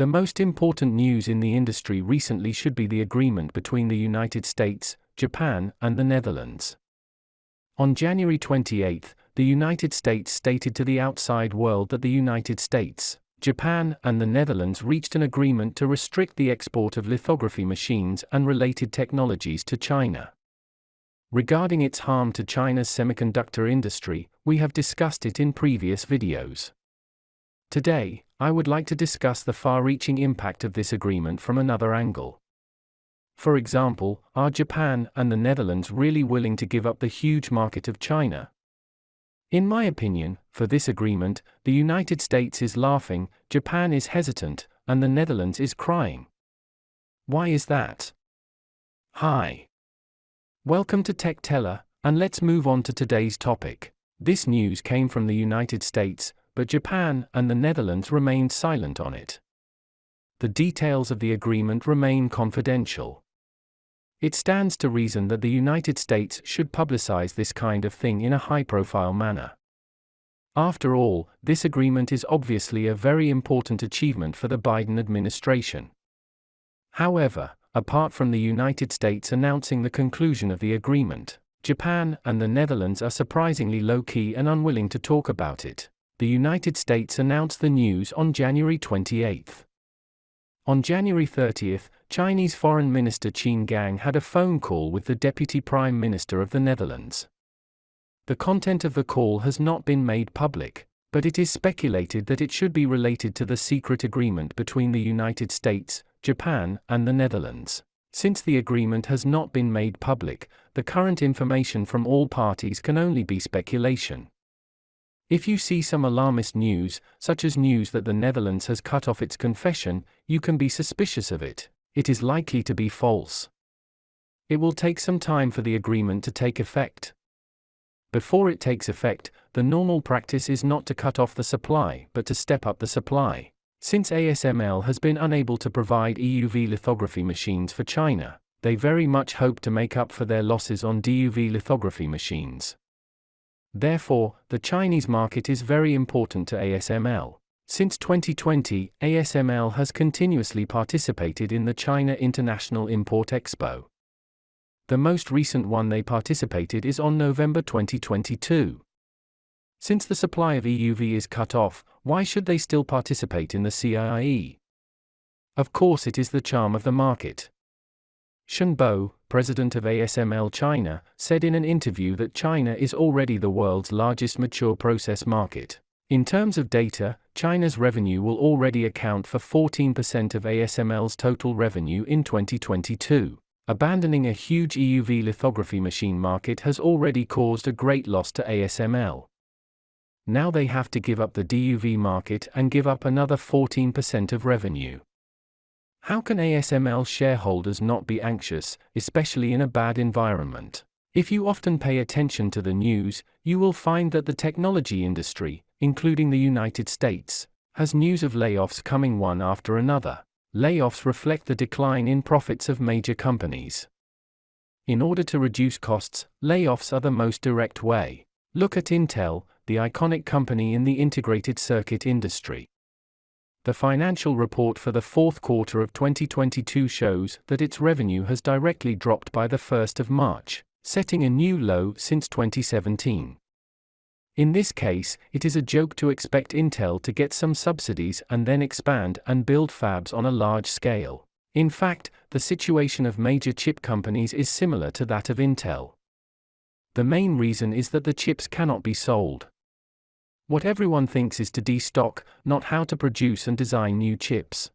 The most important news in the industry recently should be the agreement between the United States, Japan, and the Netherlands. On January 28, the United States stated to the outside world that the United States, Japan, and the Netherlands reached an agreement to restrict the export of lithography machines and related technologies to China. Regarding its harm to China's semiconductor industry, we have discussed it in previous videos. Today, I would like to discuss the far-reaching impact of this agreement from another angle. For example, are Japan and the Netherlands really willing to give up the huge market of China? In my opinion, for this agreement, the United States is laughing, Japan is hesitant, and the Netherlands is crying. Why is that? Hi. Welcome to Tech Teller, and let's move on to today's topic. This news came from the United States, but Japan and the Netherlands remained silent on it. The details of the agreement remain confidential. It stands to reason that the United States should publicize this kind of thing in a high-profile manner. After all, this agreement is obviously a very important achievement for the Biden administration. However, apart from the United States announcing the conclusion of the agreement, Japan and the Netherlands are surprisingly low-key and unwilling to talk about it. The United States announced the news on January 28. On January 30, Chinese Foreign Minister Qin Gang had a phone call with the Deputy Prime Minister of the Netherlands. The content of the call has not been made public, but it is speculated that it should be related to the secret agreement between the United States, Japan, and the Netherlands. Since the agreement has not been made public, the current information from all parties can only be speculation. If you see some alarmist news, such as news that the Netherlands has cut off its confession, you can be suspicious of it. It is likely to be false. It will take some time for the agreement to take effect. Before it takes effect, the normal practice is not to cut off the supply, but to step up the supply. Since ASML has been unable to provide EUV lithography machines for China, they very much hope to make up for their losses on DUV lithography machines. Therefore, the Chinese market is very important to ASML. Since 2020, ASML has continuously participated in the China International Import Expo. The most recent one they participated is on November 2022. Since the supply of EUV is cut off, why should they still participate in the CIIE? Of course, it is the charm of the market. Shen Bo, president of ASML China, said in an interview that China is already the world's largest mature process market. In terms of data, China's revenue will already account for 14% of ASML's total revenue in 2022. Abandoning a huge EUV lithography machine market has already caused a great loss to ASML. Now they have to give up the DUV market and give up another 14% of revenue. How can ASML shareholders not be anxious, especially in a bad environment? If you often pay attention to the news, you will find that the technology industry, including the United States, has news of layoffs coming one after another. Layoffs reflect the decline in profits of major companies. In order to reduce costs, layoffs are the most direct way. Look at Intel, the iconic company in the integrated circuit industry. The financial report for the fourth quarter of 2022 shows that its revenue has directly dropped by the 1st of March, setting a new low since 2017. In this case, it is a joke to expect Intel to get some subsidies and then expand and build fabs on a large scale. In fact, the situation of major chip companies is similar to that of Intel. The main reason is that the chips cannot be sold. What everyone thinks is to destock, not how to produce and design new chips.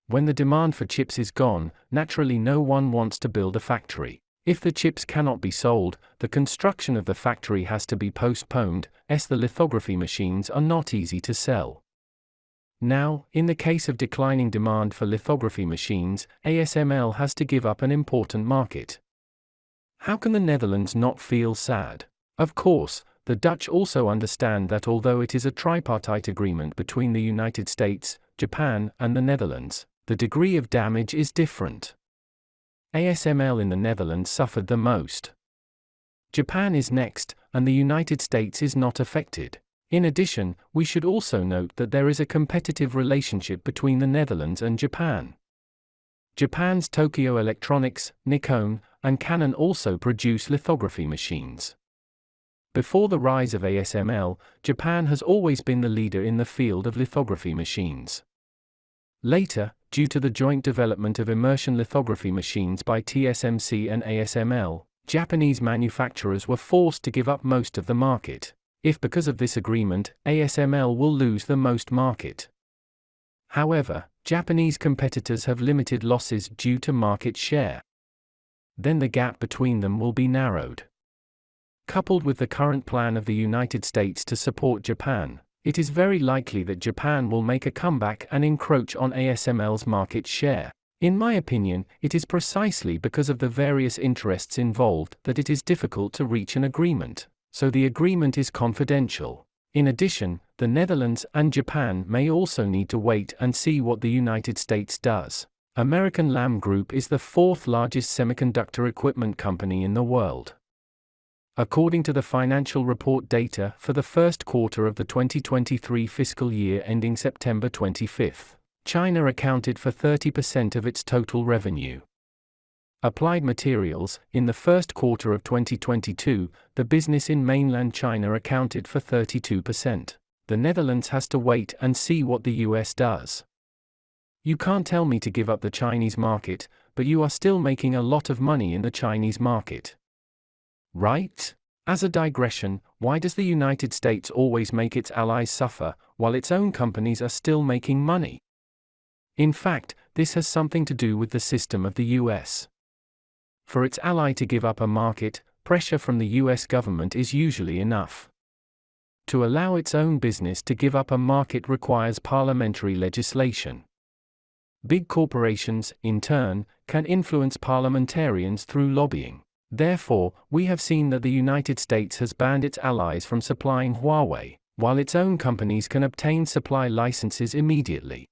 When the demand for chips is gone, naturally no one wants to build a factory. If the chips cannot be sold, the construction of the factory has to be postponed, as the lithography machines are not easy to sell. Now, in the case of declining demand for lithography machines, ASML has to give up an important market. How can the Netherlands not feel sad? Of course, the Dutch also understand that although it is a tripartite agreement between the United States, Japan, and the Netherlands, the degree of damage is different. ASML in the Netherlands suffered the most. Japan is next, and the United States is not affected. In addition, we should also note that there is a competitive relationship between the Netherlands and Japan. Japan's Tokyo Electronics, Nikon, and Canon also produce lithography machines. Before the rise of ASML, Japan has always been the leader in the field of lithography machines. Later, due to the joint development of immersion lithography machines by TSMC and ASML, Japanese manufacturers were forced to give up most of the market. If because of this agreement, ASML will lose the most market. However, Japanese competitors have limited losses due to market share. Then the gap between them will be narrowed. Coupled with the current plan of the United States to support Japan, it is very likely that Japan will make a comeback and encroach on ASML's market share. In my opinion, it is precisely because of the various interests involved that it is difficult to reach an agreement, so the agreement is confidential. In addition, the Netherlands and Japan may also need to wait and see what the United States does. American Lam Group is the fourth largest semiconductor equipment company in the world. According to the financial report data for the first quarter of the 2023 fiscal year ending September 25, China accounted for 30% of its total revenue. Applied Materials, in the first quarter of 2022, the business in mainland China accounted for 32%. The Netherlands has to wait and see what the US does. You can't tell me to give up the Chinese market, but you are still making a lot of money in the Chinese market. Right? As a digression, why does the United States always make its allies suffer, while its own companies are still making money? In fact, this has something to do with the system of the US. For its ally to give up a market, pressure from the US government is usually enough. To allow its own business to give up a market requires parliamentary legislation. Big corporations, in turn, can influence parliamentarians through lobbying. Therefore, we have seen that the United States has banned its allies from supplying Huawei, while its own companies can obtain supply licenses immediately.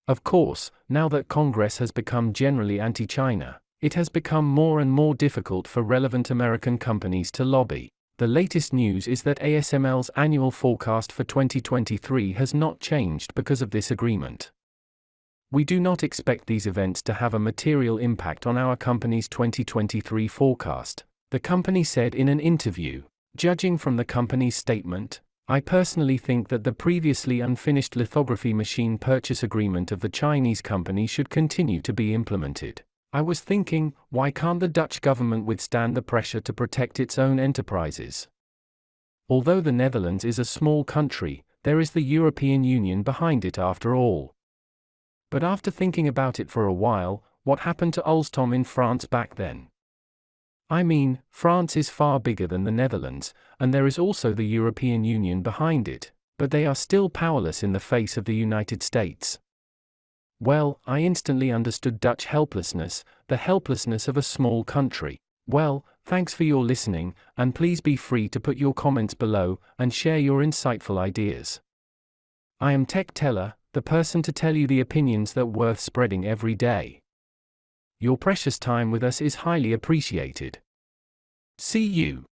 Of course, now that Congress has become generally anti-China, it has become more and more difficult for relevant American companies to lobby. The latest news is that ASML's annual forecast for 2023 has not changed because of this agreement. We do not expect these events to have a material impact on our company's 2023 forecast, the company said in an interview. Judging from the company's statement, I personally think that the previously unfinished lithography machine purchase agreement of the Chinese company should continue to be implemented. I was thinking, why can't the Dutch government withstand the pressure to protect its own enterprises? Although the Netherlands is a small country, there is the European Union behind it after all. But after thinking about it for a while, what happened to Alstom in France back then? I mean, France is far bigger than the Netherlands, and there is also the European Union behind it, but they are still powerless in the face of the United States. Well, I instantly understood Dutch helplessness, the helplessness of a small country. Well, thanks for your listening, and please be free to put your comments below and share your insightful ideas. I am Tech Teller, the person to tell you the opinions that worth spreading every day. Your precious time with us is highly appreciated. See you.